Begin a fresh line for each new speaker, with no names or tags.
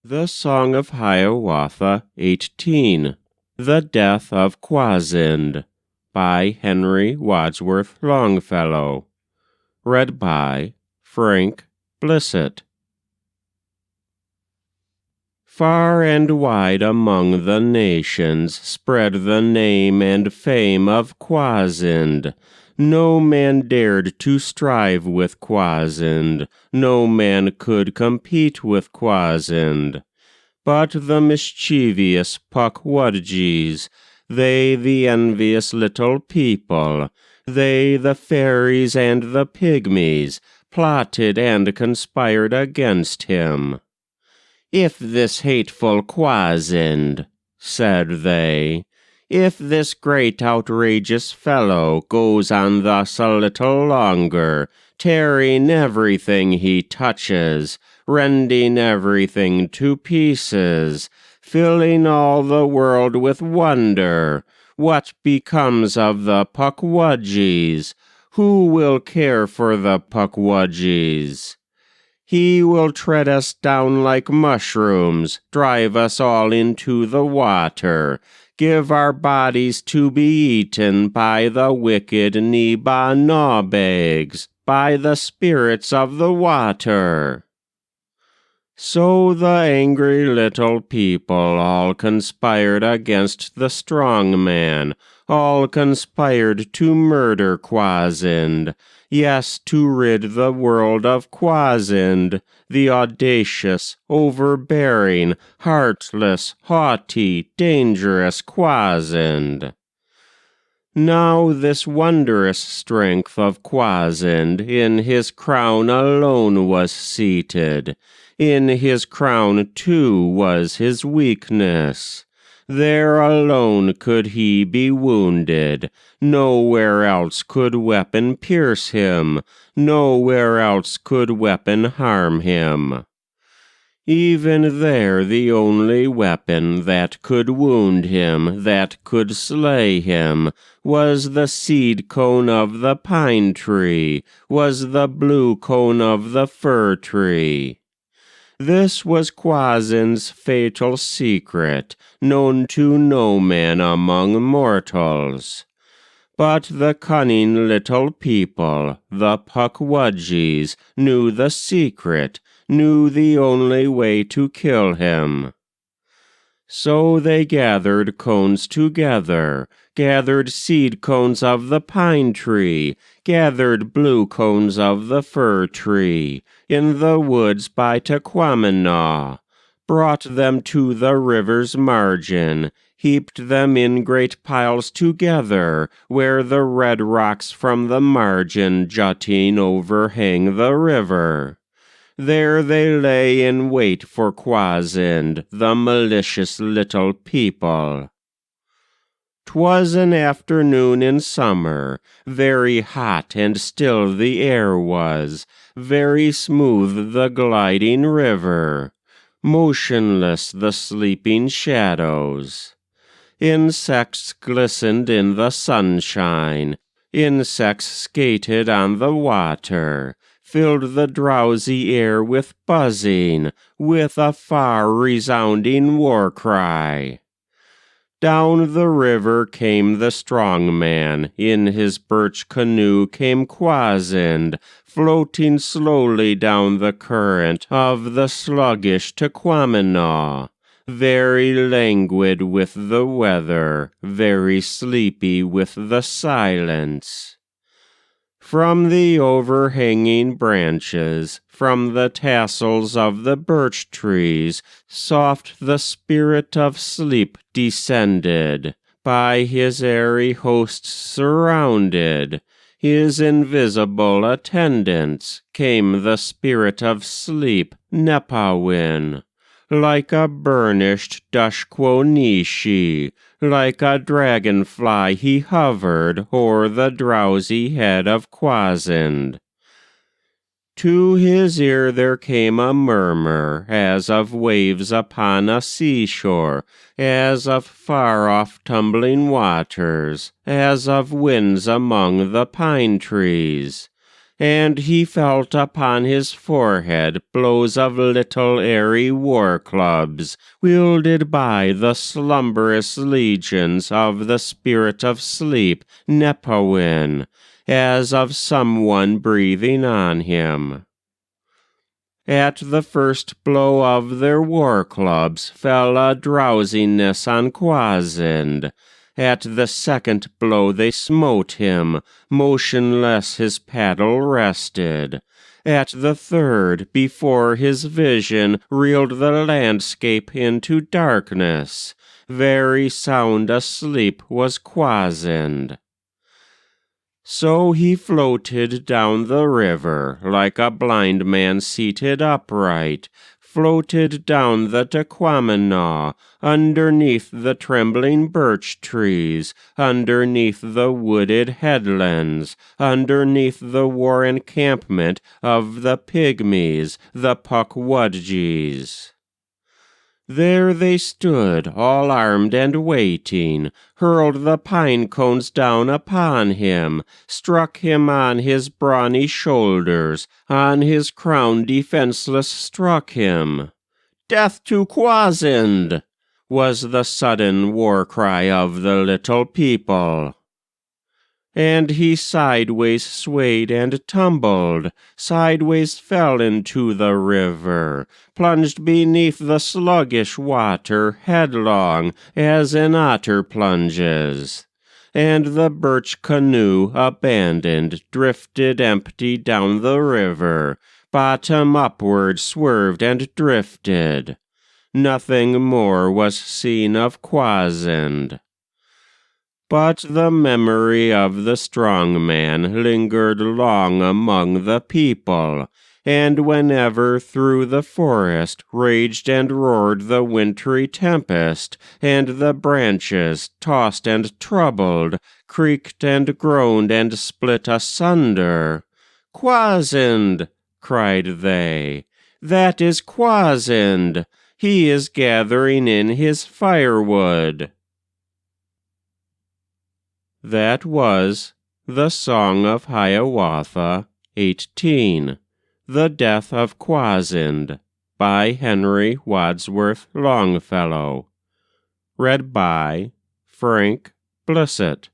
The Song of Hiawatha, 18. The Death of Kwasind, by Henry Wadsworth Longfellow. Read by Frank Blissett. Far and wide among the nations spread the name and fame of Kwasind. No man dared to strive with Kwasind, no man could compete with Kwasind. But the mischievous Pukwudgies, they the envious little people, they the fairies and the pygmies, plotted and conspired against him. "If this hateful Kwasind," said they, "if this great outrageous fellow goes on thus a little longer, tearing everything he touches, rending everything to pieces, filling all the world with wonder, what becomes of the Pukwudgies? Who will care for the Pukwudgies? He will tread us down like mushrooms, drive us all into the water, give our bodies to be eaten by the wicked Niba-Nawbags, by the spirits of the water." So the angry little people all conspired against the strong man, all conspired to murder Kwasind, yes, to rid the world of Kwasind, the audacious, overbearing, heartless, haughty, dangerous Kwasind. Now this wondrous strength of Kwasind in his crown alone was seated. In his crown, too, was his weakness. There alone could he be wounded. Nowhere else could weapon pierce him. Nowhere else could weapon harm him. Even there the only weapon that could wound him, that could slay him, was the seed cone of the pine tree, was the blue cone of the fir tree. This was Kwasind's fatal secret, known to no man among mortals. But the cunning little people, the Pukwudgies, knew the secret, knew the only way to kill him. So they gathered cones together, gathered seed cones of the pine tree, gathered blue cones of the fir tree, in the woods by Tequamenaw, brought them to the river's margin, heaped them in great piles together, where the red rocks from the margin jutting overhang the river. There they lay in wait for Kwasind, the malicious little people. 'Twas an afternoon in summer, very hot and still the air was, very smooth the gliding river, motionless the sleeping shadows. Insects glistened in the sunshine, insects skated on the water, filled the drowsy air with buzzing, with a far resounding war cry. Down the river came the strong man, in his birch canoe came Kwasind, floating slowly down the current of the sluggish Tequamenaw, very languid with the weather, very sleepy with the silence. From the overhanging branches, from the tassels of the birch trees, soft the spirit of sleep descended, by his airy hosts surrounded, his invisible attendants, came the spirit of sleep, Nepawin, like a burnished Dushquonishi, like a dragonfly he hovered o'er the drowsy head of Kwasind. To his ear there came a murmur, as of waves upon a seashore, as of far-off tumbling waters, as of winds among the pine trees, and he felt upon his forehead blows of little airy war-clubs, wielded by the slumberous legions of the spirit of sleep, Nepawin, as of someone breathing on him. At the first blow of their war-clubs fell a drowsiness on Kwasind. At the second blow they smote him, motionless his paddle rested. At the third, before his vision, reeled the landscape into darkness. Very sound asleep was Kwasind. So he floated down the river, like a blind man seated upright, floated down the Tequamenaw, underneath the trembling birch trees, underneath the wooded headlands, underneath the war encampment of the Pygmies, the Pukwudgies. There they stood, all armed and waiting, hurled the pine cones down upon him, struck him on his brawny shoulders, on his crown defenseless struck him. "Death to Kwasind!" was the sudden war cry of the little people. And he sideways swayed and tumbled, sideways fell into the river, plunged beneath the sluggish water headlong as an otter plunges. And the birch canoe, abandoned, drifted empty down the river, bottom upward swerved and drifted. Nothing more was seen of Kwasind. But the memory of the strong man lingered long among the people, and whenever through the forest raged and roared the wintry tempest, and the branches, tossed and troubled, creaked and groaned and split asunder, "Kwasind!" cried they, "that is Kwasind! He is gathering in his firewood." That was the Song of Hiawatha, 18, The Death of Kwasind, by Henry Wadsworth Longfellow. Read by Frank Blissett.